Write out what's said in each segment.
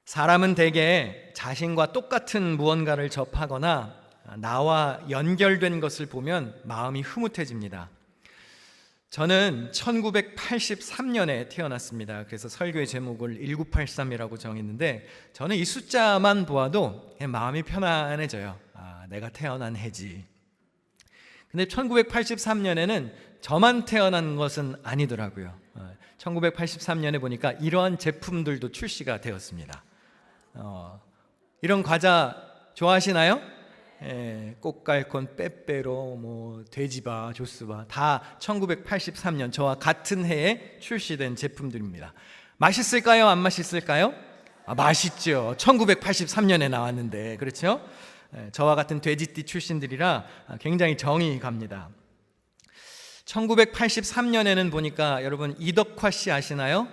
사람은 대개 자신과 똑같은 무언가를 접하거나 나와 연결된 것을 보면 마음이 흐뭇해집니다. 저는 1983년에 태어났습니다. 그래서 설교의 제목을 1983이라고 정했는데 저는 이 숫자만 보아도 마음이 편안해져요. 내가 태어난 해지. 근데 1983년에는 저만 태어난 것은 아니더라고요. 1983년에 보니까 이러한 제품들도 출시가 되었습니다. 이런 과자 좋아하시나요? 꽃갈콘, 빼빼로, 돼지바, 조스바 다 1983년 저와 같은 해에 출시된 제품들입니다. 맛있을까요? 안 맛있을까요? 맛있죠. 1983년에 나왔는데, 그렇죠? 저와 같은 돼지띠 출신들이라 굉장히 정이 갑니다. 1983년에는 보니까 여러분 이덕화 씨 아시나요?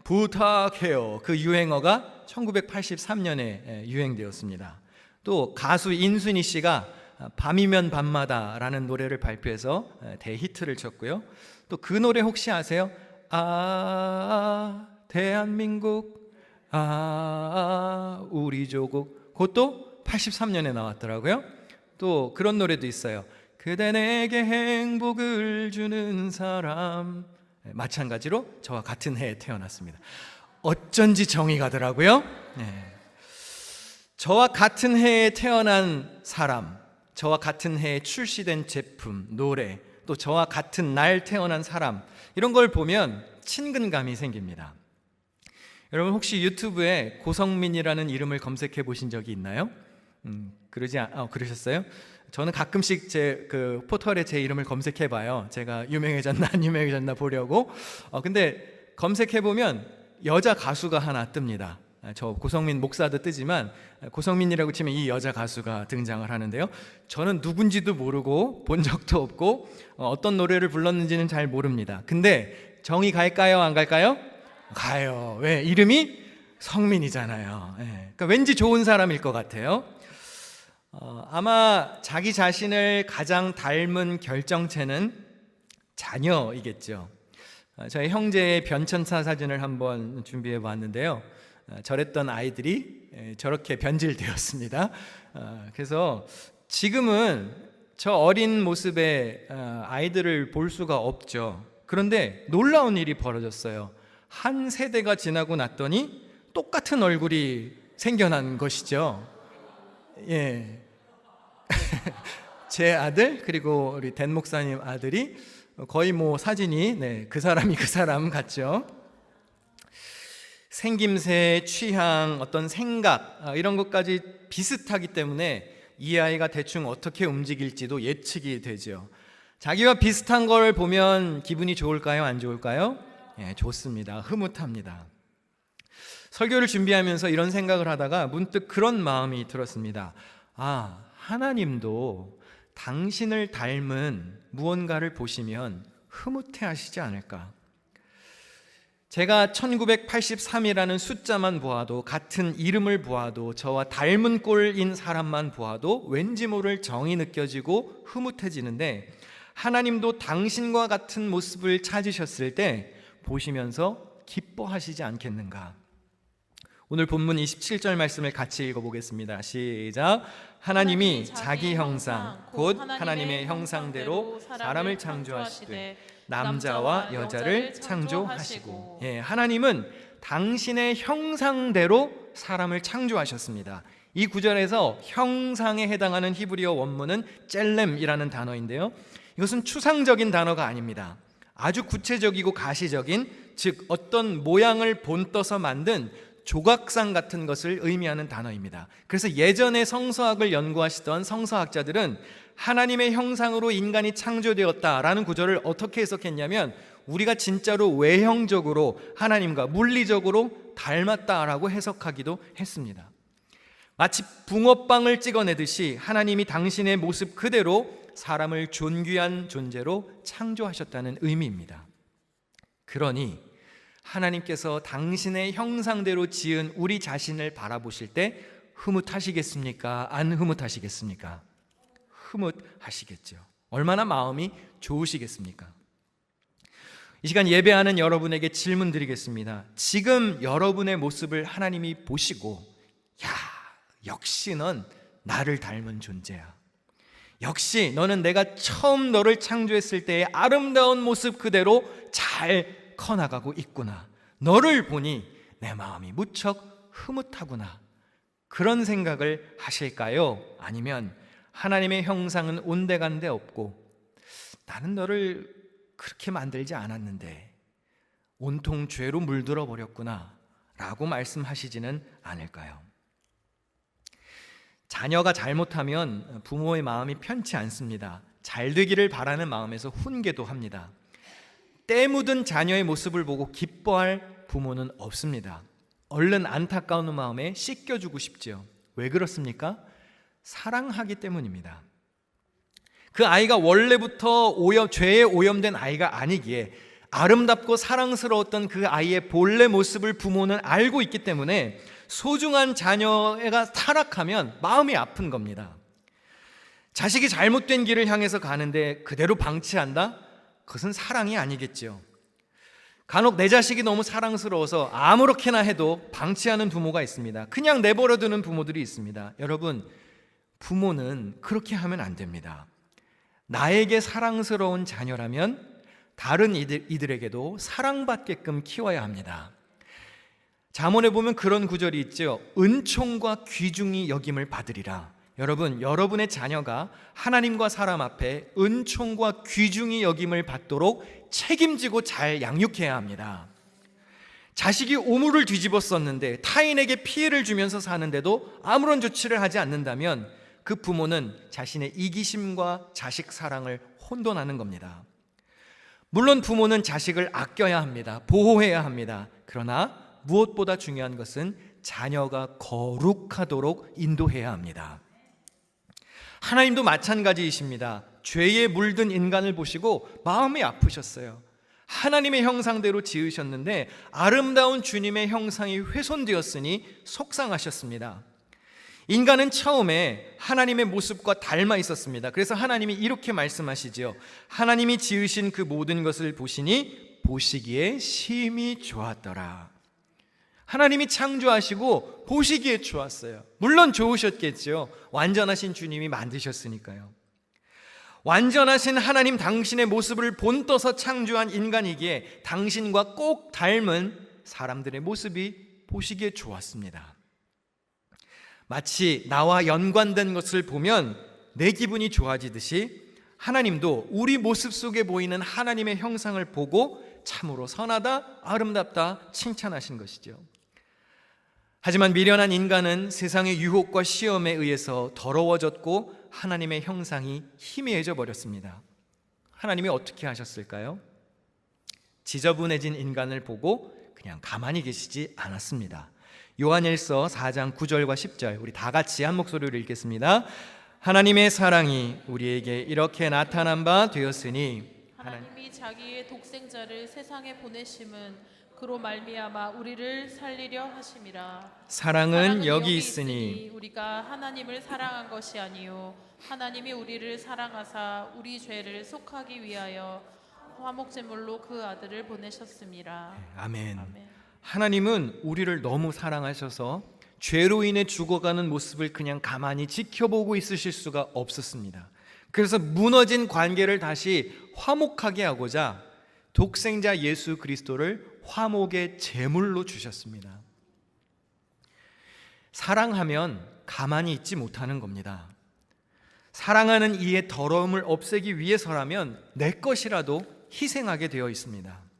부탁해요. 그 유행어가 1983년에 유행되었습니다. 또 가수 인순이 씨가 밤이면 밤마다라는 노래를 발표해서 대히트를 쳤고요. 또 그 노래 혹시 아세요? 대한민국, 우리 조국. 그것도 83년에 나왔더라고요. 또 그런 노래도 있어요. 그대 내게 행복을 주는 사람. 마찬가지로 저와 같은 해에 태어났습니다. 어쩐지 정이 가더라고요. 저와 같은 해에 태어난 사람, 저와 같은 해에 출시된 제품, 노래, 또 저와 같은 날 태어난 사람, 이런 걸 보면 친근감이 생깁니다. 여러분 혹시 유튜브에 고성민이라는 이름을 검색해 보신 적이 있나요? 그러셨어요? 저는 가끔씩 제 그 포털에 제 이름을 검색해 봐요. 제가 유명해졌나 안 유명해졌나 보려고. 근데 검색해 보면 여자 가수가 하나 뜹니다. 저 고성민 목사도 뜨지만 고성민이라고 치면 이 여자 가수가 등장을 하는데요. 저는 누군지도 모르고 본 적도 없고 어떤 노래를 불렀는지는 잘 모릅니다. 근데 정이 갈까요? 안 갈까요? 가요. 왜? 이름이 성민이잖아요. 그러니까 왠지 좋은 사람일 것 같아요. 아마 자기 자신을 가장 닮은 결정체는 자녀이겠죠. 저희 형제의 변천사 사진을 한번 준비해 봤는데요. 저랬던 아이들이 저렇게 변질되었습니다. 그래서 지금은 저 어린 모습의 아이들을 볼 수가 없죠. 그런데 놀라운 일이 벌어졌어요. 한 세대가 지나고 났더니 똑같은 얼굴이 생겨난 것이죠. 제 아들 그리고 우리 댄 목사님 아들이 거의 사진이 그 사람이 그 사람 같죠. 생김새, 취향, 어떤 생각 이런 것까지 비슷하기 때문에 이 아이가 대충 어떻게 움직일지도 예측이 되죠. 자기와 비슷한 걸 보면 기분이 좋을까요? 안 좋을까요? 좋습니다. 흐뭇합니다. 설교를 준비하면서 이런 생각을 하다가 문득 그런 마음이 들었습니다. 하나님도 당신을 닮은 무언가를 보시면 흐뭇해 하시지 않을까? 제가 1983이라는 숫자만 보아도, 같은 이름을 보아도, 저와 닮은 꼴인 사람만 보아도 왠지 모를 정이 느껴지고 흐뭇해지는데, 하나님도 당신과 같은 모습을 찾으셨을 때 보시면서 기뻐하시지 않겠는가? 오늘 본문 27절 말씀을 같이 읽어보겠습니다. 시작. 하나님이 자기 형상 곧 하나님의 형상대로 사람을 창조하시되 남자와 여자를 창조하시고. 하나님은 당신의 형상대로 사람을 창조하셨습니다. 이 구절에서 형상에 해당하는 히브리어 원문은 젤렘이라는 단어인데요, 이것은 추상적인 단어가 아닙니다. 아주 구체적이고 가시적인, 즉 어떤 모양을 본떠서 만든 조각상 같은 것을 의미하는 단어입니다. 그래서 예전에 성서학을 연구하시던 성서학자들은 하나님의 형상으로 인간이 창조되었다라는 구절을 어떻게 해석했냐면, 우리가 진짜로 외형적으로 하나님과 물리적으로 닮았다라고 해석하기도 했습니다. 마치 붕어빵을 찍어내듯이 하나님이 당신의 모습 그대로 사람을 존귀한 존재로 창조하셨다는 의미입니다. 그러니 하나님께서 당신의 형상대로 지은 우리 자신을 바라보실 때 흐뭇하시겠습니까? 안 흐뭇하시겠습니까? 흐뭇하시겠죠. 얼마나 마음이 좋으시겠습니까? 이 시간 예배하는 여러분에게 질문 드리겠습니다. 지금 여러분의 모습을 하나님이 보시고, 야, 역시 넌 나를 닮은 존재야. 역시 너는 내가 처음 너를 창조했을 때의 아름다운 모습 그대로 잘 커나가고 있구나. 너를 보니 내 마음이 무척 흐뭇하구나. 그런 생각을 하실까요? 아니면 하나님의 형상은 온데간데 없고 나는 너를 그렇게 만들지 않았는데 온통 죄로 물들어 버렸구나 라고 말씀하시지는 않을까요? 자녀가 잘못하면 부모의 마음이 편치 않습니다. 잘 되기를 바라는 마음에서 훈계도 합니다. 때 묻은 자녀의 모습을 보고 기뻐할 부모는 없습니다. 얼른 안타까운 마음에 씻겨주고 싶죠. 왜 그렇습니까? 사랑하기 때문입니다. 그 아이가 원래부터 죄에 오염된 아이가 아니기에 아름답고 사랑스러웠던 그 아이의 본래 모습을 부모는 알고 있기 때문에 소중한 자녀가 타락하면 마음이 아픈 겁니다. 자식이 잘못된 길을 향해서 가는데 그대로 방치한다? 그것은 사랑이 아니겠죠. 간혹 내 자식이 너무 사랑스러워서 아무렇게나 해도 방치하는 부모가 있습니다. 그냥 내버려두는 부모들이 있습니다. 여러분, 부모는 그렇게 하면 안 됩니다. 나에게 사랑스러운 자녀라면 다른 이들에게도 사랑받게끔 키워야 합니다. 잠언에 보면 그런 구절이 있죠. 은총과 귀중히 여김을 받으리라. 여러분, 여러분의 자녀가 하나님과 사람 앞에 은총과 귀중히 여김을 받도록 책임지고 잘 양육해야 합니다. 자식이 오물을 뒤집었었는데 타인에게 피해를 주면서 사는데도 아무런 조치를 하지 않는다면 그 부모는 자신의 이기심과 자식 사랑을 혼돈하는 겁니다. 물론 부모는 자식을 아껴야 합니다. 보호해야 합니다. 그러나 무엇보다 중요한 것은 자녀가 거룩하도록 인도해야 합니다. 하나님도 마찬가지이십니다. 죄에 물든 인간을 보시고 마음이 아프셨어요. 하나님의 형상대로 지으셨는데 아름다운 주님의 형상이 훼손되었으니 속상하셨습니다. 인간은 처음에 하나님의 모습과 닮아 있었습니다. 그래서 하나님이 이렇게 말씀하시죠. 하나님이 지으신 그 모든 것을 보시니 보시기에 심히 좋았더라. 하나님이 창조하시고 보시기에 좋았어요. 물론 좋으셨겠죠. 완전하신 주님이 만드셨으니까요. 완전하신 하나님 당신의 모습을 본떠서 창조한 인간이기에 당신과 꼭 닮은 사람들의 모습이 보시기에 좋았습니다. 마치 나와 연관된 것을 보면 내 기분이 좋아지듯이 하나님도 우리 모습 속에 보이는 하나님의 형상을 보고 참으로 선하다, 아름답다 칭찬하신 것이죠. 하지만 미련한 인간은 세상의 유혹과 시험에 의해서 더러워졌고 하나님의 형상이 희미해져 버렸습니다. 하나님이 어떻게 하셨을까요? 지저분해진 인간을 보고 그냥 가만히 계시지 않았습니다. 요한일서 4장 9절과 10절 우리 다 같이 한 목소리로 읽겠습니다. 하나님의 사랑이 우리에게 이렇게 나타난 바 되었으니 하나님이 자기의 독생자를 세상에 보내심은 그로 말미암아 우리를 살리려 하심이라. 사랑은 여기 있으니 우리가 하나님을 사랑한 것이 아니요 하나님이 우리를 사랑하사 우리 죄를 속하기 위하여 화목제물로 그 아들을 보내셨습니다. 아멘. 아멘. 하나님은 우리를 너무 사랑하셔서 죄로 인해 죽어가는 모습을 그냥 가만히 지켜보고 있으실 수가 없었습니다. 그래서 무너진 관계를 다시 화목하게 하고자 독생자 예수 그리스도를 화목의 제물로 주셨습니다. 사랑하면 가만히 있지 못하는 겁니다. 사랑하는 이의 더러움을 없애기 위해서라면 내 것이라도 희생하게 되어 있습니다.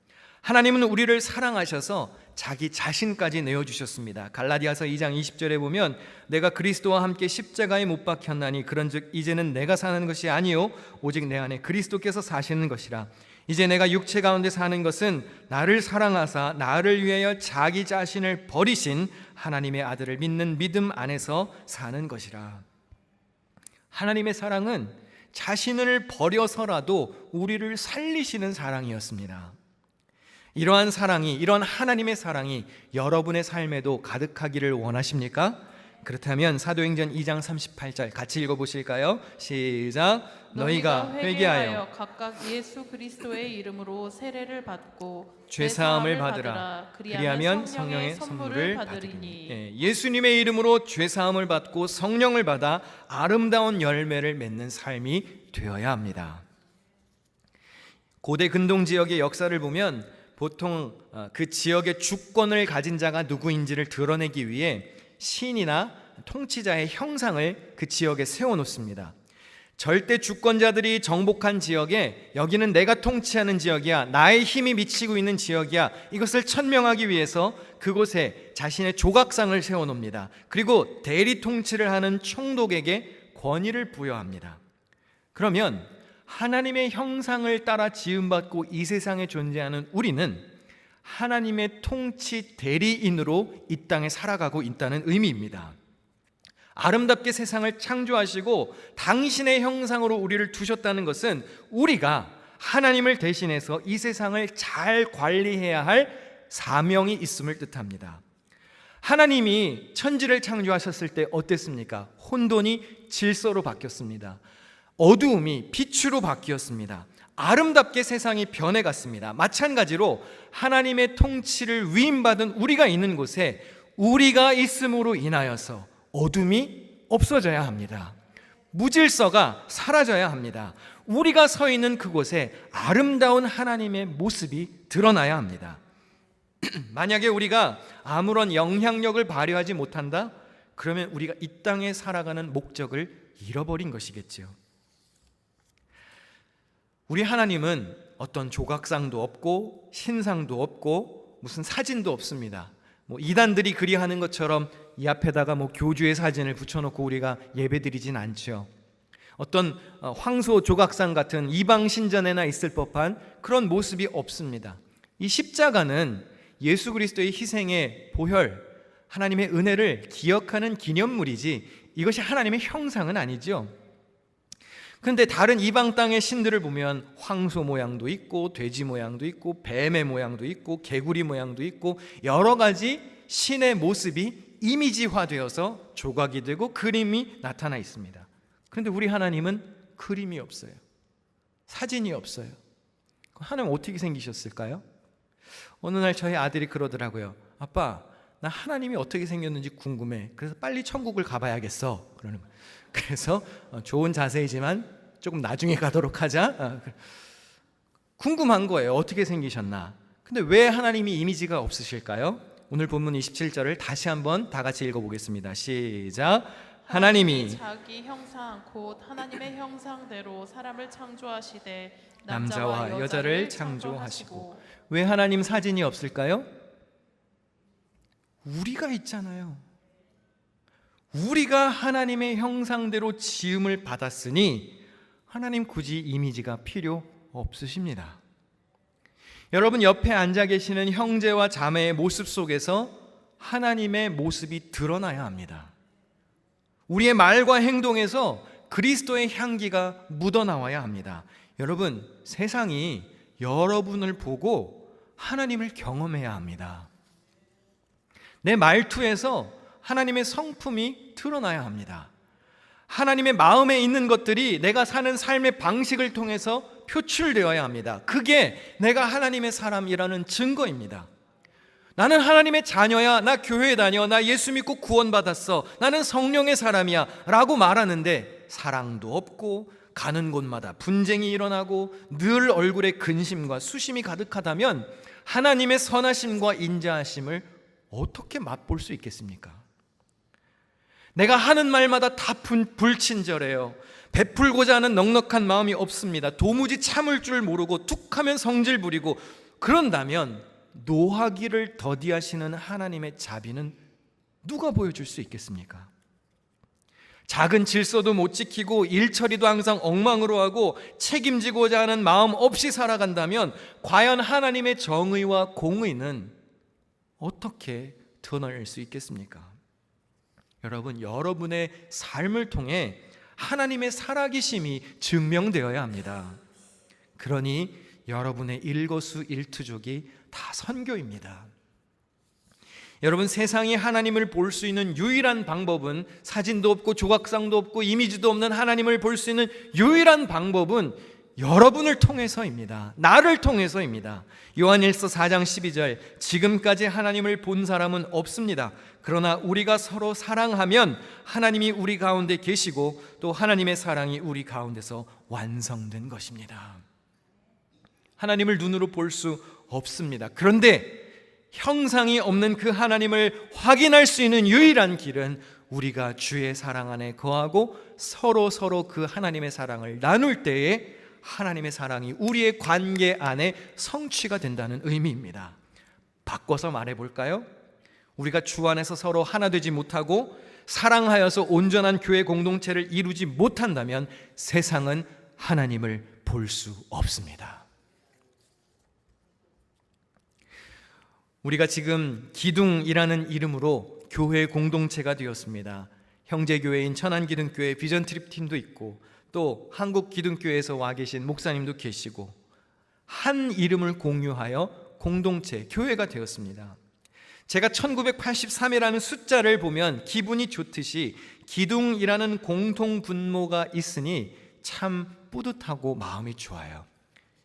하나님은 우리를 사랑하셔서 자기 자신까지 내어주셨습니다. 갈라디아서 2장 20절에 보면 내가 그리스도와 함께 십자가에 못 박혔나니 그런즉 이제는 내가 사는 것이 아니요 오직 내 안에 그리스도께서 사시는 것이라. 이제 내가 육체 가운데 사는 것은 나를 사랑하사 나를 위하여 자기 자신을 버리신 하나님의 아들을 믿는 믿음 안에서 사는 것이라. 하나님의 사랑은 자신을 버려서라도 우리를 살리시는 사랑이었습니다. 이러한 사랑이, 이런 하나님의 사랑이 여러분의 삶에도 가득하기를 원하십니까? 그렇다면 사도행전 2장 38절 같이 읽어보실까요? 시작. 너희가 회개하여 각각 예수 그리스도의 이름으로 세례를 받고 죄사함을 받으라. 그리하면 성령의 선물을 받으리니. 예수님의 이름으로 죄사함을 받고 성령을 받아 아름다운 열매를 맺는 삶이 되어야 합니다. 고대 근동 지역의 역사를 보면 보통 그 지역의 주권을 가진 자가 누구인지를 드러내기 위해 신이나 통치자의 형상을 그 지역에 세워놓습니다. 절대 주권자들이 정복한 지역에 여기는 내가 통치하는 지역이야, 나의 힘이 미치고 있는 지역이야, 이것을 천명하기 위해서 그곳에 자신의 조각상을 세워놓습니다. 그리고 대리 통치를 하는 총독에게 권위를 부여합니다. 그러면 하나님의 형상을 따라 지음받고 이 세상에 존재하는 우리는 하나님의 통치 대리인으로 이 땅에 살아가고 있다는 의미입니다. 아름답게 세상을 창조하시고 당신의 형상으로 우리를 두셨다는 것은 우리가 하나님을 대신해서 이 세상을 잘 관리해야 할 사명이 있음을 뜻합니다. 하나님이 천지를 창조하셨을 때 어땠습니까? 혼돈이 질서로 바뀌었습니다. 어두움이 빛으로 바뀌었습니다. 아름답게 세상이 변해갔습니다. 마찬가지로 하나님의 통치를 위임받은 우리가 있는 곳에 우리가 있음으로 인하여서 어둠이 없어져야 합니다. 무질서가 사라져야 합니다. 우리가 서 있는 그곳에 아름다운 하나님의 모습이 드러나야 합니다. 만약에 우리가 아무런 영향력을 발휘하지 못한다? 그러면 우리가 이 땅에 살아가는 목적을 잃어버린 것이겠죠. 우리 하나님은 어떤 조각상도 없고 신상도 없고 무슨 사진도 없습니다. 이단들이 그리하는 것처럼 이 앞에다가 교주의 사진을 붙여놓고 우리가 예배드리진 않죠. 어떤 황소 조각상 같은 이방 신전에나 있을 법한 그런 모습이 없습니다. 이 십자가는 예수 그리스도의 희생의 보혈, 하나님의 은혜를 기억하는 기념물이지 이것이 하나님의 형상은 아니죠. 그런데 다른 이방 땅의 신들을 보면 황소 모양도 있고 돼지 모양도 있고 뱀의 모양도 있고 개구리 모양도 있고 여러 가지 신의 모습이 이미지화되어서 조각이 되고 그림이 나타나 있습니다. 그런데 우리 하나님은 그림이 없어요. 사진이 없어요. 하나님 어떻게 생기셨을까요? 어느 날 저희 아들이 그러더라고요. 아빠, 나 하나님이 어떻게 생겼는지 궁금해. 그래서 빨리 천국을 가봐야겠어. 그러는 거예요. 그래서 좋은 자세이지만 조금 나중에 가도록 하자. 궁금한 거예요. 어떻게 생기셨나? 근데 왜 하나님이 이미지가 없으실까요? 오늘 본문 27절을 다시 한번 다 같이 읽어보겠습니다. 시작. 하나님이 자기 형상 곧 하나님의 형상대로 사람을 창조하시되 남자와 여자를 창조하시고. 왜 하나님 사진이 없을까요? 우리가 있잖아요. 우리가 하나님의 형상대로 지음을 받았으니 하나님 굳이 이미지가 필요 없으십니다. 여러분 옆에 앉아 계시는 형제와 자매의 모습 속에서 하나님의 모습이 드러나야 합니다. 우리의 말과 행동에서 그리스도의 향기가 묻어나와야 합니다. 여러분, 세상이 여러분을 보고 하나님을 경험해야 합니다. 내 말투에서 하나님의 성품이 드러나야 합니다. 하나님의 마음에 있는 것들이 내가 사는 삶의 방식을 통해서 표출되어야 합니다. 그게 내가 하나님의 사람이라는 증거입니다. 나는 하나님의 자녀야, 나 교회 다녀, 나 예수 믿고 구원받았어, 나는 성령의 사람이야 라고 말하는데 사랑도 없고 가는 곳마다 분쟁이 일어나고 늘 얼굴에 근심과 수심이 가득하다면 하나님의 선하심과 인자하심을 어떻게 맛볼 수 있겠습니까? 내가 하는 말마다 다 불친절해요. 베풀고자 하는 넉넉한 마음이 없습니다. 도무지 참을 줄 모르고 툭하면 성질 부리고 그런다면 노하기를 더디하시는 하나님의 자비는 누가 보여줄 수 있겠습니까? 작은 질서도 못 지키고 일처리도 항상 엉망으로 하고 책임지고자 하는 마음 없이 살아간다면 과연 하나님의 정의와 공의는 어떻게 드러날 수 있겠습니까? 여러분, 여러분의 삶을 통해 하나님의 살아계심이 증명되어야 합니다. 그러니 여러분의 일거수일투족이 다 선교입니다. 여러분, 세상이 하나님을 볼 수 있는 유일한 방법은, 사진도 없고 조각상도 없고 이미지도 없는 하나님을 볼 수 있는 유일한 방법은 여러분을 통해서입니다. 나를 통해서입니다. 요한일서 4장 12절, 지금까지 하나님을 본 사람은 없습니다. 그러나 우리가 서로 사랑하면 하나님이 우리 가운데 계시고 또 하나님의 사랑이 우리 가운데서 완성된 것입니다. 하나님을 눈으로 볼 수 없습니다. 그런데 형상이 없는 그 하나님을 확인할 수 있는 유일한 길은 우리가 주의 사랑 안에 거하고 서로 그 하나님의 사랑을 나눌 때에 하나님의 사랑이 우리의 관계 안에 성취가 된다는 의미입니다. 바꿔서 말해 볼까요? 우리가 주 안에서 서로 하나 되지 못하고 사랑하여서 온전한 교회 공동체를 이루지 못한다면 세상은 하나님을 볼 수 없습니다. 우리가 지금 기둥이라는 이름으로 교회 공동체가 되었습니다. 형제교회인 천안기둥교회 비전트립팀도 있고 또 한국기둥교회에서 와 계신 목사님도 계시고 한 이름을 공유하여 공동체, 교회가 되었습니다. 제가 1983이라는 숫자를 보면 기분이 좋듯이 기둥이라는 공통 분모가 있으니 참 뿌듯하고 마음이 좋아요.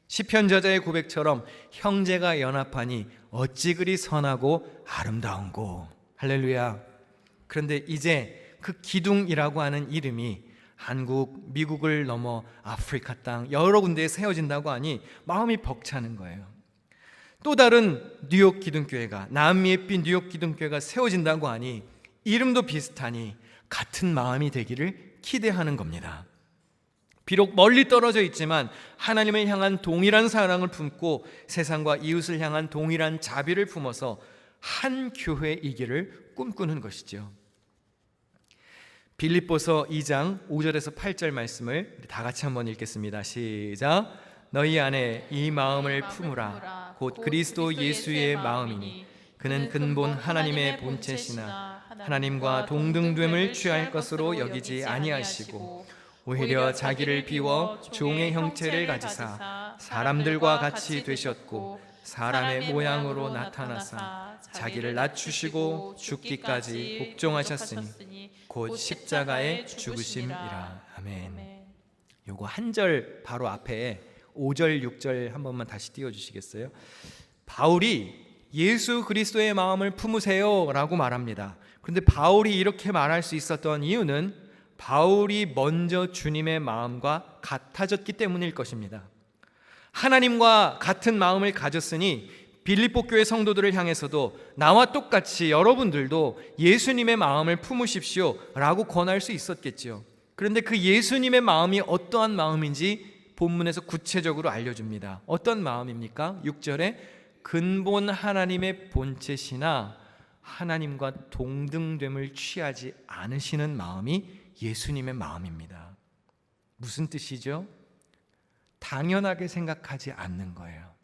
시편 저자의 고백처럼 형제가 연합하니 어찌 그리 선하고 아름다운고. 할렐루야. 그런데 이제 그 기둥이라고 하는 이름이 한국, 미국을 넘어 아프리카 땅 여러 군데에 세워진다고 하니 마음이 벅차는 거예요. 또 다른 뉴욕 기둥교회가, 남미의 빛 뉴욕 기둥교회가 세워진다고 하니 이름도 비슷하니 같은 마음이 되기를 기대하는 겁니다. 비록 멀리 떨어져 있지만 하나님을 향한 동일한 사랑을 품고 세상과 이웃을 향한 동일한 자비를 품어서 한 교회이기를 꿈꾸는 것이죠. 빌립보서 2장 5절에서 8절 말씀을 다 같이 한번 읽겠습니다. 시작. 너희 안에 이 마음을 품으라. 곧 그리스도 예수의 마음이니 그는 근본 하나님의 본체시나 하나님과 동등됨을 취할 것으로 여기지 아니하시고 오히려 자기를 비워 종의 형체를 가지사 사람들과 같이 되셨고 사람의 모양으로 나타나사 자기를 낮추시고 죽기까지 복종하셨으니 곧 십자가의 죽으심이라. 아멘. 요거 한 절 바로 앞에 5절 6절 한 번만 다시 띄워주시겠어요? 바울이 예수 그리스도의 마음을 품으세요 라고 말합니다. 그런데 바울이 이렇게 말할 수 있었던 이유는 바울이 먼저 주님의 마음과 같아졌기 때문일 것입니다. 하나님과 같은 마음을 가졌으니 빌립보 교회 성도들을 향해서도 나와 똑같이 여러분들도 예수님의 마음을 품으십시오 라고 권할 수 있었겠지요. 그런데 그 예수님의 마음이 어떠한 마음인지 본문에서 구체적으로 알려줍니다. 어떤 마음입니까? 6절에 근본 하나님의 본체시나 하나님과 동등됨을 취하지 않으시는 마음이 예수님의 마음입니다. 무슨 뜻이죠? 당연하게 생각하지 않는 거예요.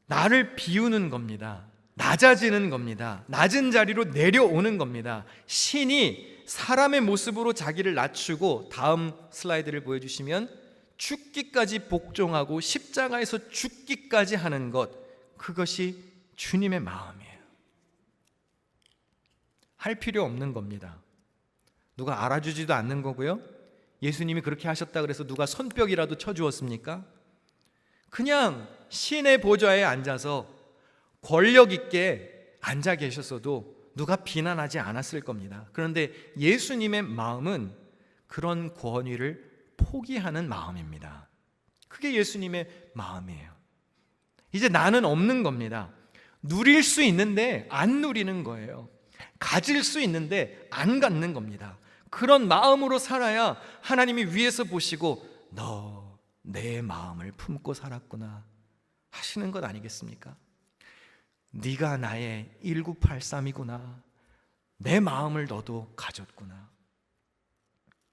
나를 비우는 겁니다. 낮아지는 겁니다. 낮은 자리로 내려오는 겁니다. 신이 사람의 모습으로 자기를 낮추고, 다음 슬라이드를 보여주시면 죽기까지 복종하고 십자가에서 죽기까지 하는 것, 그것이 주님의 마음이에요. 할 필요 없는 겁니다. 누가 알아주지도 않는 거고요. 예수님이 그렇게 하셨다 그래서 누가 손뼉이라도 쳐주었습니까? 그냥 신의 보좌에 앉아서 권력 있게 앉아 계셨어도 누가 비난하지 않았을 겁니다. 그런데 예수님의 마음은 그런 권위를 포기하는 마음입니다. 그게 예수님의 마음이에요. 이제 나는 없는 겁니다. 누릴 수 있는데 안 누리는 거예요. 가질 수 있는데 안 갖는 겁니다. 그런 마음으로 살아야 하나님이 위에서 보시고 너 내 마음을 품고 살았구나 하시는 것 아니겠습니까? 네가 나의 1983이구나. 내 마음을 너도 가졌구나.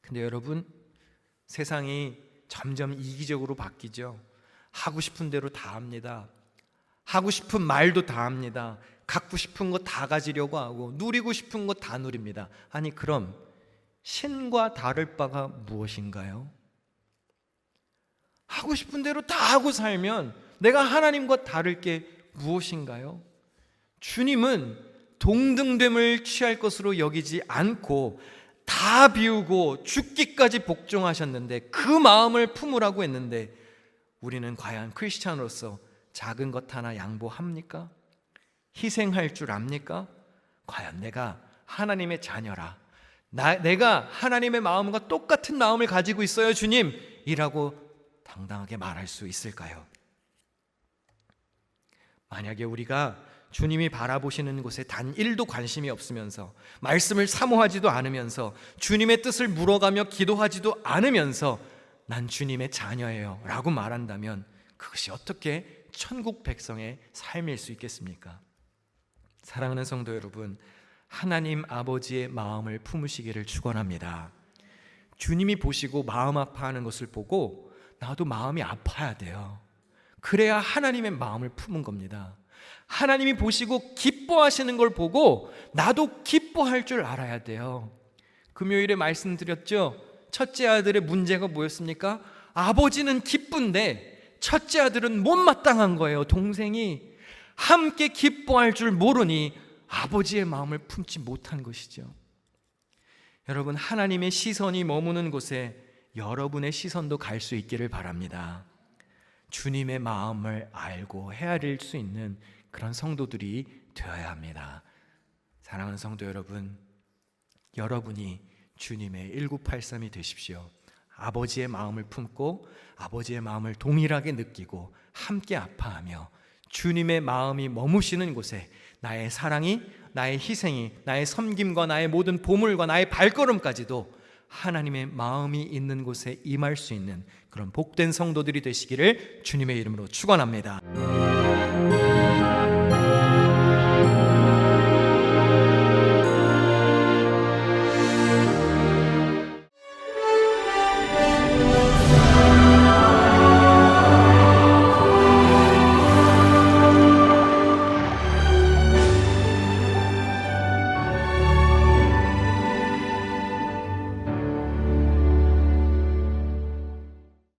근데 여러분, 세상이 점점 이기적으로 바뀌죠. 하고 싶은 대로 다 합니다. 하고 싶은 말도 다 합니다. 갖고 싶은 거 다 가지려고 하고 누리고 싶은 거 다 누립니다. 아니, 그럼 신과 다를 바가 무엇인가요? 하고 싶은 대로 다 하고 살면 내가 하나님과 다를 게 무엇인가요? 주님은 동등됨을 취할 것으로 여기지 않고 다 비우고 죽기까지 복종하셨는데 그 마음을 품으라고 했는데 우리는 과연 크리스찬으로서 작은 것 하나 양보합니까? 희생할 줄 압니까? 과연 내가 하나님의 자녀라, 내가 하나님의 마음과 똑같은 마음을 가지고 있어요 주님 이라고 당당하게 말할 수 있을까요? 만약에 우리가 주님이 바라보시는 곳에 단 1도 관심이 없으면서 말씀을 사모하지도 않으면서 주님의 뜻을 물어가며 기도하지도 않으면서 난 주님의 자녀예요 라고 말한다면 그것이 어떻게 천국 백성의 삶일 수 있겠습니까? 사랑하는 성도 여러분, 하나님 아버지의 마음을 품으시기를 축원합니다. 주님이 보시고 마음 아파하는 것을 보고 나도 마음이 아파야 돼요. 그래야 하나님의 마음을 품은 겁니다. 하나님이 보시고 기뻐하시는 걸 보고 나도 기뻐할 줄 알아야 돼요. 금요일에 말씀드렸죠. 첫째 아들의 문제가 뭐였습니까? 아버지는 기쁜데 첫째 아들은 못마땅한 거예요. 동생이 함께 기뻐할 줄 모르니 아버지의 마음을 품지 못한 것이죠. 여러분, 하나님의 시선이 머무는 곳에 여러분의 시선도 갈 수 있기를 바랍니다. 주님의 마음을 알고 헤아릴 수 있는 그런 성도들이 되어야 합니다. 사랑하는 성도 여러분, 여러분이 주님의 1983이 되십시오. 아버지의 마음을 품고 아버지의 마음을 동일하게 느끼고 함께 아파하며 주님의 마음이 머무시는 곳에 나의 사랑이, 나의 희생이, 나의 섬김과 나의 모든 보물과 나의 발걸음까지도 하나님의 마음이 있는 곳에 임할 수 있는 그런 복된 성도들이 되시기를 주님의 이름으로 축원합니다.